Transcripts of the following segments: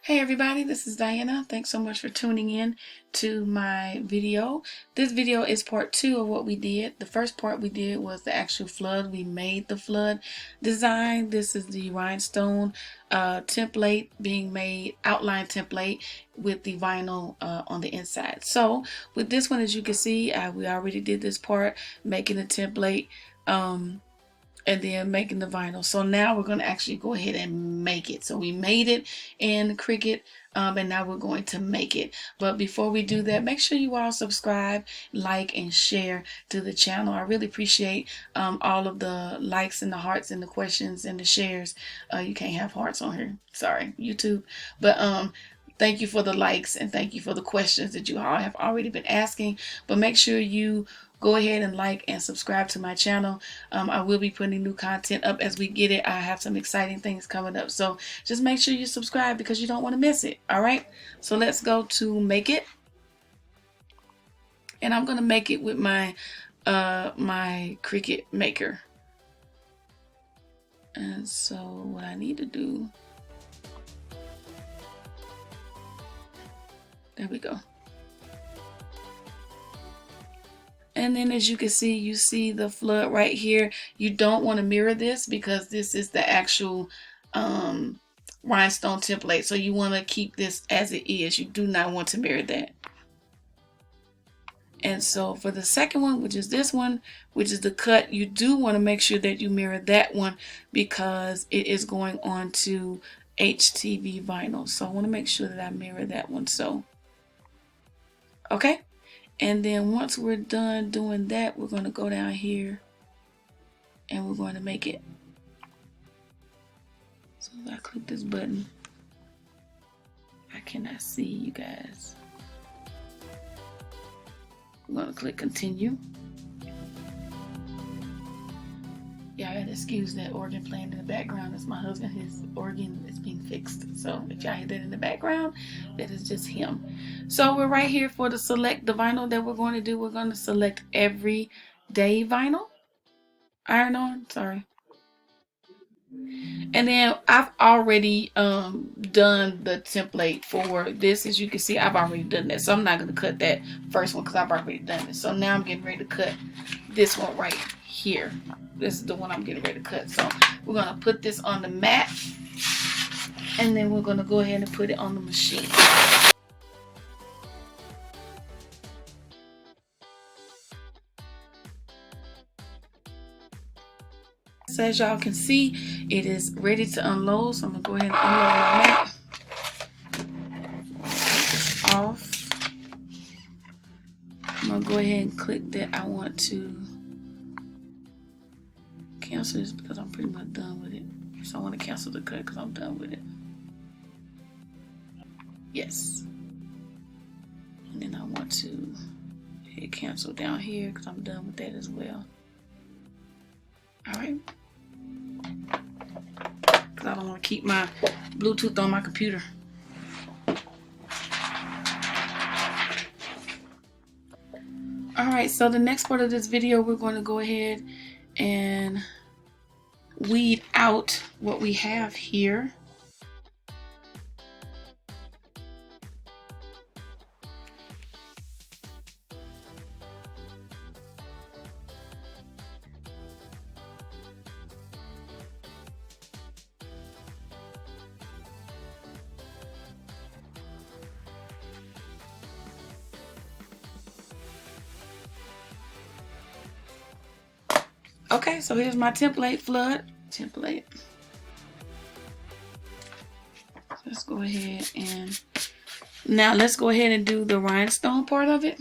Hey everybody, this is Diana. Thanks so much for tuning in to my video. This video is part 2 of what we did. The first part we did was the actual flood. We made the flood design. This is the rhinestone template being made, outline template with the vinyl on the inside. So with this one, as you can see, we already did this part, making the template. And then making the vinyl. So now we're going to actually go ahead and make it. So we made it in Cricut, and now we're going to make it. But before we do that, make sure you all subscribe, like, and share to the channel. I really appreciate all of the likes and the hearts and the questions and the shares. You can't have hearts on here. Sorry, YouTube. But thank you for the likes and thank you for the questions that you all have already been asking. But make sure you go ahead and like and subscribe to my channel. I will be putting new content up as we get it. I have some exciting things coming up. So just make sure you subscribe because you don't want to miss it. All right. So let's go to make it. And I'm going to make it with my my Cricut maker. And so what I need to do, there we go. And then as you can see, you see the flood right here. You don't want to mirror this because this is the actual rhinestone template. So you want to keep this as it is. You do not want to mirror that. And so for the second one, which is this one, which is the cut, you do want to make sure that you mirror that one because it is going on to HTV vinyl. So I want to make sure that I mirror that one. So, okay. And then once we're done doing that, we're going to go down here and we're going to make it. So if I click this button, I cannot see you guys. I'm going to click continue. Yeah, I gotta excuse that organ playing in the background. That's my husband. His organ is being fixed. So if y'all hear that in the background, that is just him. So we're right here for the select the vinyl that we're going to do. We're going to select everyday vinyl. Iron on, sorry. And then I've already done the template for this. As you can see, I've already done that. So I'm not going to cut that first one because I've already done it. So now I'm getting ready to cut this one right here. This is the one I'm getting ready to cut. So we're going to put this on the mat. And then we're going to go ahead and put it on the machine. So as y'all can see, it is ready to unload. So I'm going to go ahead and unload my mat. Take this off. I'm going to go ahead and click that I want to cancel this because I'm pretty much done with it. So I want to cancel the cut because I'm done with it. Yes. And then I want to hit cancel down here because I'm done with that as well. Alright. Because I don't want to keep my Bluetooth on my computer. Alright, so the next part of this video, we're going to go ahead and weed out what we have here. Okay, so here's my template, flood template. Let's go ahead and now let's go ahead and do the rhinestone part of it.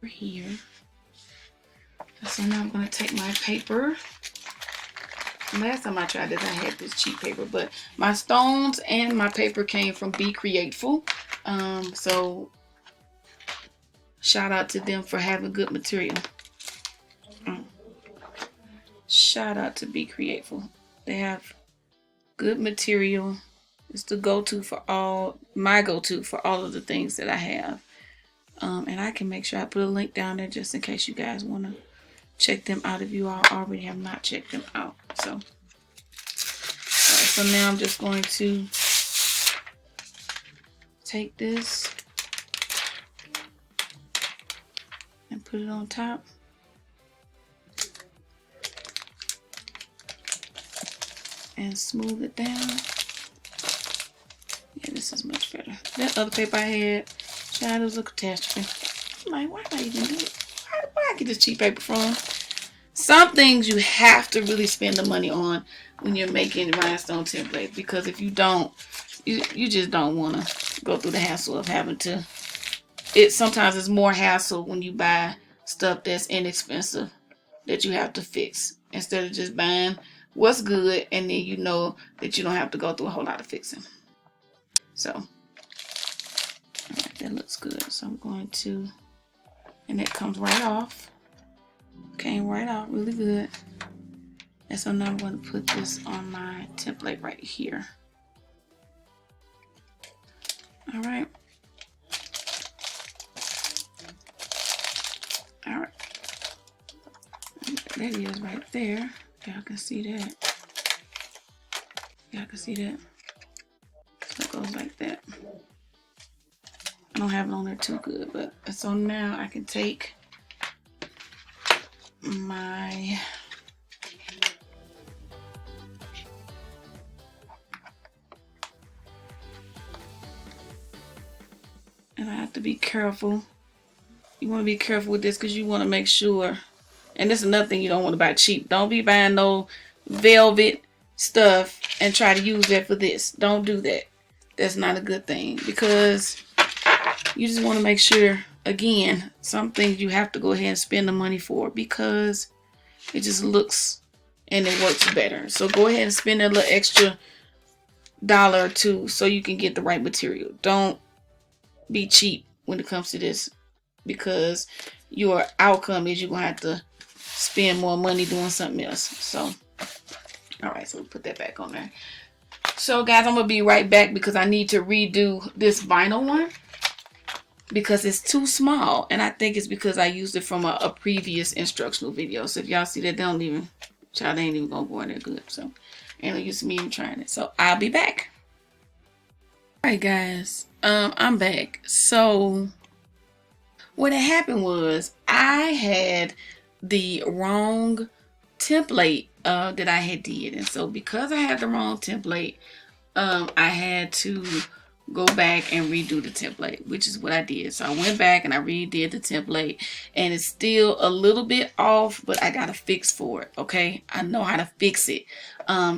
here. So now I'm going to take my paper. Last time I tried this, I had this cheap paper, but my stones and my paper came from Be Createful. So shout out to them for having good material. Shout out to Be Createful. They have good material. It's the go-to for all, my go-to for all of the things that I have. And I can make sure I put a link down there just in case you guys want to check them out if you all already have not checked them out. So now I'm just going to take this and put it on top. And smooth it down. Yeah, this is much better. That other paper I had, child, was a catastrophe. I'm like, why did I even do it? Where I get this cheap paper from? Some things you have to really spend the money on when you're making rhinestone templates, because if you don't, you just don't want to go through the hassle of having to. Sometimes it's more hassle when you buy stuff that's inexpensive that you have to fix, instead of just buying what's good and then you know that you don't have to go through a whole lot of fixing. So right, that looks good. So I'm going to, and it comes right off. Came right out really good. And so now I'm going to put this on my template right here. All right. All right. That is right there. Y'all can see that. Y'all can see that. So it goes like that. I don't have it on there too good, but so now I can take my and I have to be careful. You want to be careful with this because you want to make sure. And this is another thing you don't want to buy cheap. Don't be buying no velvet stuff and try to use that for this. Don't do that. That's not a good thing, because you just want to make sure, again, some things you have to go ahead and spend the money for because it just looks and it works better. So go ahead and spend a little extra $1 or $2 so you can get the right material. Don't be cheap when it comes to this, because your outcome is you're going to have to spend more money doing something else. So, all right, so we'll put that back on there. So guys, I'm going to be right back because I need to redo this vinyl one because it's too small. And I think it's because I used it from a previous instructional video. So if y'all see that, they ain't even going to go in there good. So, and it used me even trying it. So I'll be back. All right, guys, I'm back. So what had happened was I had the wrong template that I had did, and so because I had the wrong template, I had to go back and redo the template, which is what I did. So I went back and I redid the template, and it's still a little bit off, but I got a fix for it. Okay, I know how to fix it.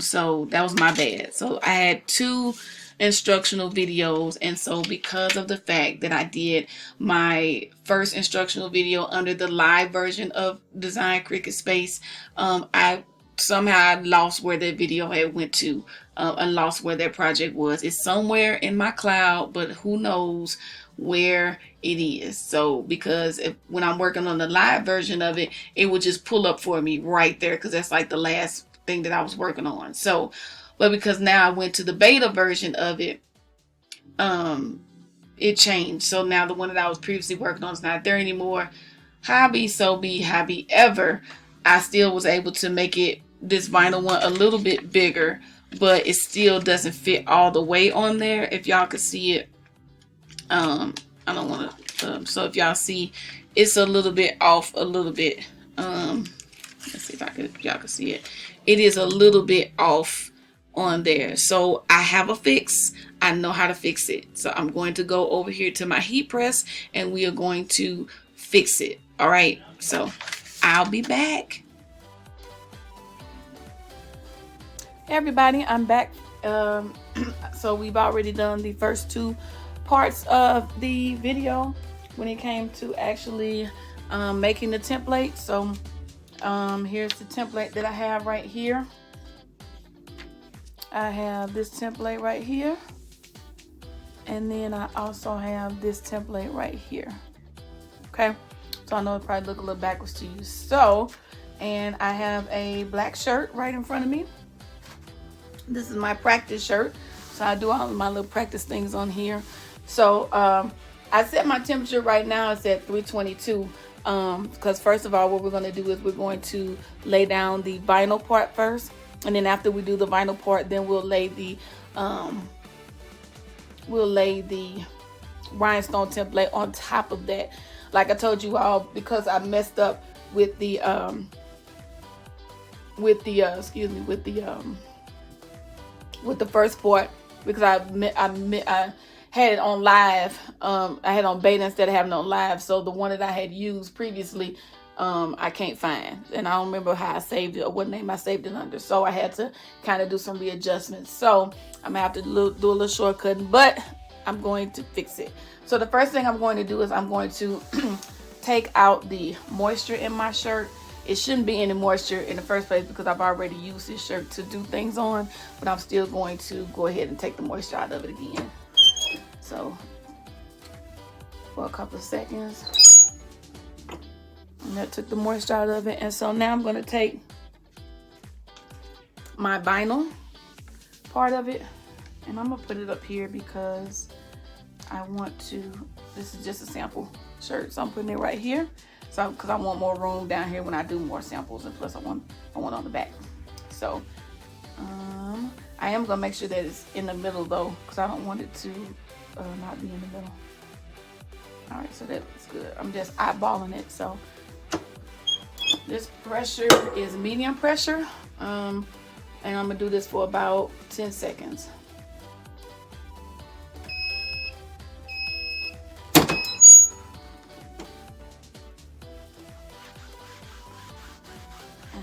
So that was my bad. So I had 2 instructional videos, and so because of the fact that I did my first instructional video under the live version of Design Cricut Space, I somehow lost where that video had went to, and lost where that project was. It's somewhere in my cloud, but who knows where it is. So because when I'm working on the live version of it, it would just pull up for me right there, because that's like the last thing that I was working on. So but because now I went to the beta version of it, it changed. So now the one that I was previously working on is not there anymore. Hobby, so be hobby ever. I still was able to make it, this vinyl one, a little bit bigger, but it still doesn't fit all the way on there. If y'all could see it, I don't want to, so if y'all see, it's a little bit off, a little bit, let's see if y'all can see it. It is a little bit off on there. So I have a fix. I know how to fix it. So I'm going to go over here to my heat press and we are going to fix it. All right. So I'll be back. Hey everybody, I'm back. So we've already done the first 2 parts of the video when it came to actually making the template. So here's the template that I have right here. I have this template right here, and then I also have this template right here. Okay, so I know it probably look a little backwards to you. So, and I have a black shirt right in front of me. This is my practice shirt. So I do all of my little practice things on here. So I set my temperature right now. It's at 322. Because first of all, what we're going to do is we're going to lay down the vinyl part first. And then after we do the vinyl part, then we'll lay the rhinestone template on top of that. Like I told you all, because I messed up with the first part, because I had it on live. I had it on beta instead of having it on live. So the one that I had used previously, I can't find, and I don't remember how I saved it or what name I saved it under. So I had to kind of do some readjustments. So I'm gonna have to do a little shortcut, but I'm going to fix it. So the first thing I'm going to do is I'm going to take out the moisture in my shirt. It shouldn't be any moisture in the first place because I've already used this shirt to do things on, but I'm still going to go ahead and take the moisture out of it again. So for a couple of seconds, and that took the moisture out of it. And so now I'm going to take my vinyl part of it, and I'm going to put it up here because I want to, this is just a sample shirt, so I'm putting it right here. So, because I want more room down here when I do more samples, and plus I want on the back. So I am gonna make sure that it's in the middle though, because I don't want it to not be in the middle. All right, so that's good. I'm just eyeballing it. So this pressure is medium pressure, and I'm gonna do this for about 10 seconds.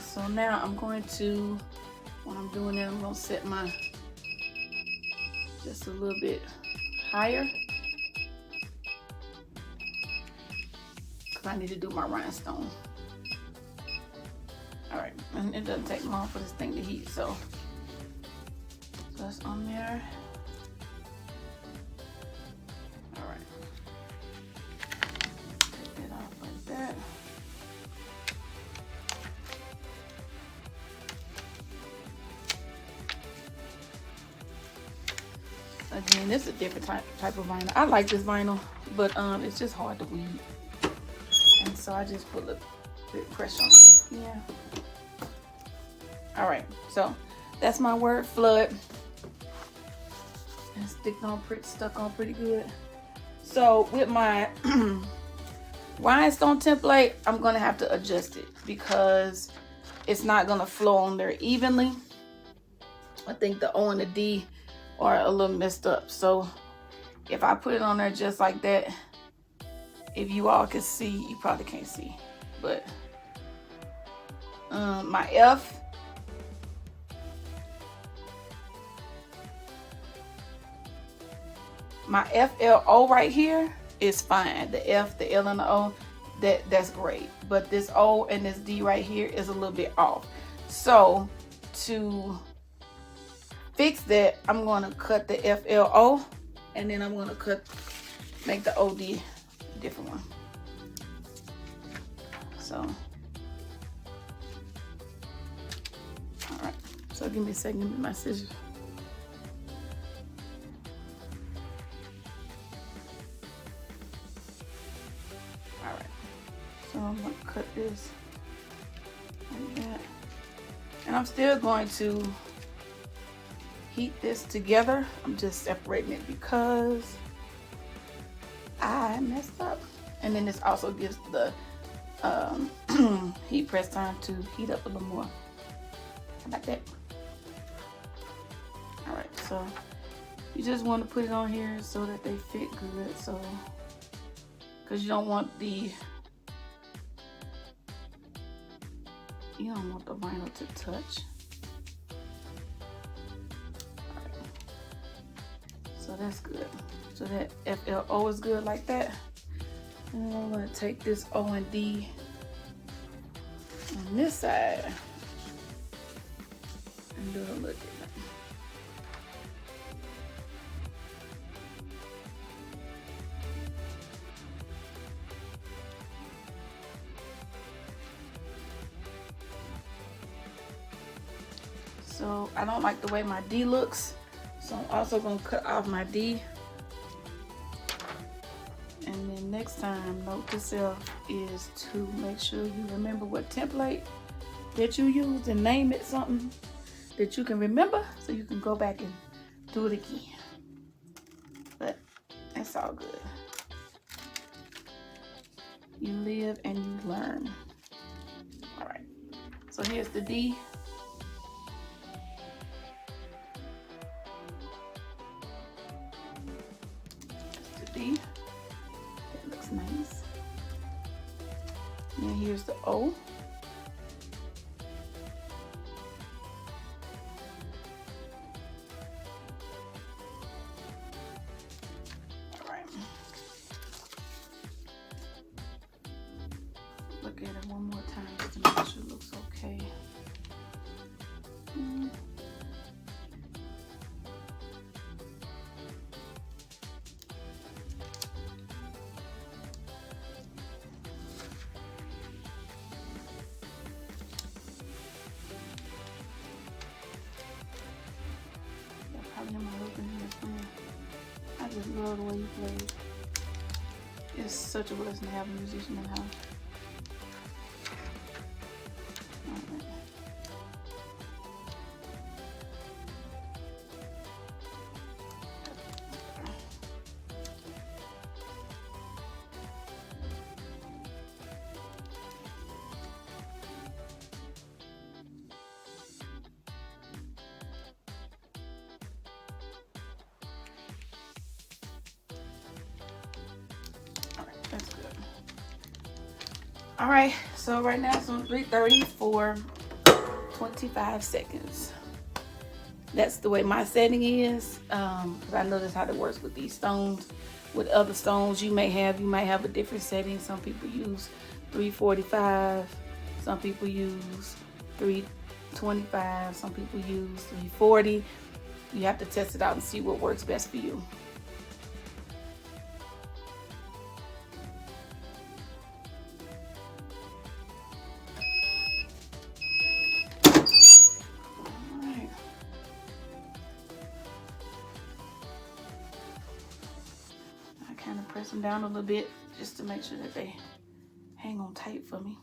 So now I'm going to, when I'm doing that, I'm going to set my just a little bit higher, because I need to do my rhinestone. All right, and it doesn't take long for this thing to heat, so that's on there. All right, take it off like that. Again, this is a different type of vinyl. I like this vinyl, but it's just hard to weed. And so I just put a bit of pressure on it. Yeah. All right, so that's my word flood. And stuck on pretty good. So with my rhinestone template, I'm gonna have to adjust it because it's not gonna flow on there evenly. I think the O and the D are a little messed up. So if I put it on there just like that, if you all can see, you probably can't see, but my FLO right here is fine. The F, the L, and the O, that's great. But this O and this D right here is a little bit off. So to fix that, I'm going to cut the FLO, and then I'm going to make the OD a different one. So, all right. So give me a second with my scissors. All right. So I'm going to cut this like that, and I'm still going to heat this together. I'm just separating it because I messed up. And then this also gives the heat press time to heat up a little more. Like that. All right, so you just want to put it on here so that they fit good. So, because you don't want the vinyl to touch. So that's good. So that FLO is good like that. And I'm going to take this O and D on this side and do it a little different. So I don't like the way my D looks, so I'm also going to cut off my D. And then next time, note to self is to make sure you remember what template that you used and name it something that you can remember so you can go back and do it again. But that's all good. You live and you learn. All right, so here's the D. That's the D. That looks nice. And here's the O. Look at it one more time just to make sure it looks okay. Probably my husband here playing. I just love the way he plays. It's such a blessing to have a musician in the house. That's good. All right, so right now it's on 3:30 for 25 seconds. That's the way my setting is, because I notice how it works with these stones. With other stones you might have a different setting. Some people use 345, some people use 325, some people use 340. You have to test it out and see what works best for you. Press them down a little bit just to make sure that they hang on tight for me.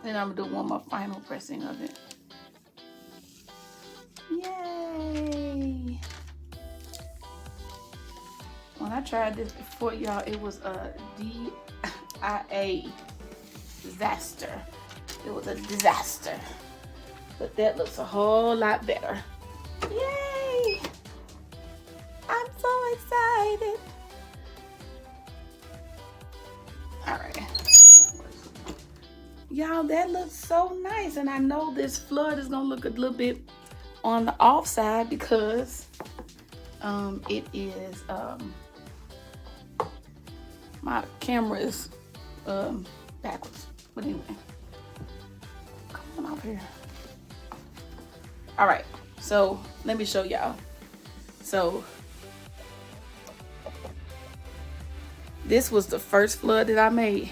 Then I'm gonna do one more final pressing of it. Yay! When I tried this before, y'all, it was a DIA disaster. It was a disaster. But that looks a whole lot better. Yay! I'm so excited. Y'all, that looks so nice, and I know this flood is gonna look a little bit on the off side because it is my camera is backwards. But anyway, come on out here. All right, so let me show y'all. So this was the first flood that I made.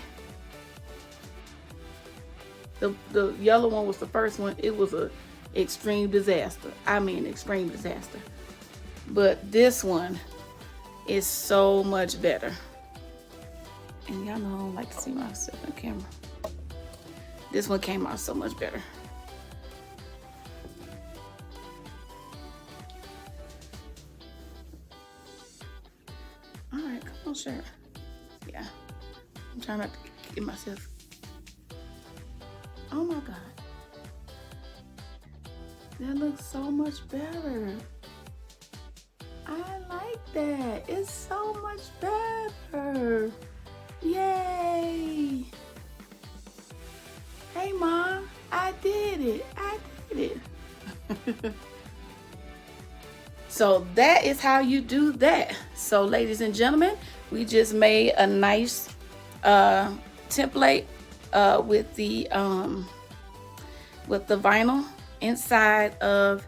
The yellow one was the first one. It was a extreme disaster. I mean, extreme disaster. But this one is so much better. And y'all know I don't like to see myself on camera. This one came out so much better. All right, come on, Sharon. Yeah, I'm trying not to get myself. Oh my God. That looks so much better. I like that. It's so much better. Yay. Hey, Mom, I did it. I did it. So that is how you do that. So ladies and gentlemen, we just made a nice template with the vinyl inside of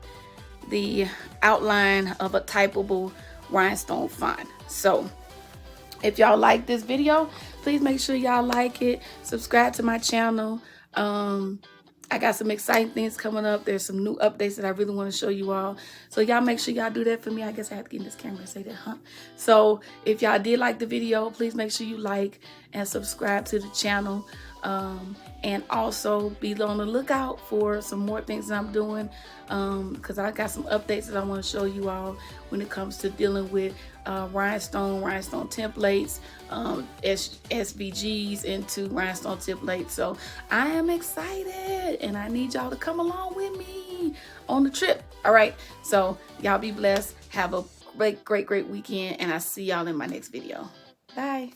the outline of a typable rhinestone font. So if y'all like this video, please make sure y'all like it, subscribe to my channel. I got some exciting things coming up. There's some new updates that I really want to show you all. So y'all make sure y'all do that for me. I guess I have to get in this camera and say that, huh? So if y'all did like the video, please make sure you like and subscribe to the channel. And also be on the lookout for some more things that I'm doing, because I got some updates that I want to show you all when it comes to dealing with rhinestone templates, SVGs into rhinestone templates. So I am excited and I need y'all to come along with me on the trip. All right, so y'all be blessed, have a great weekend, and I'll see y'all in my next video. Bye.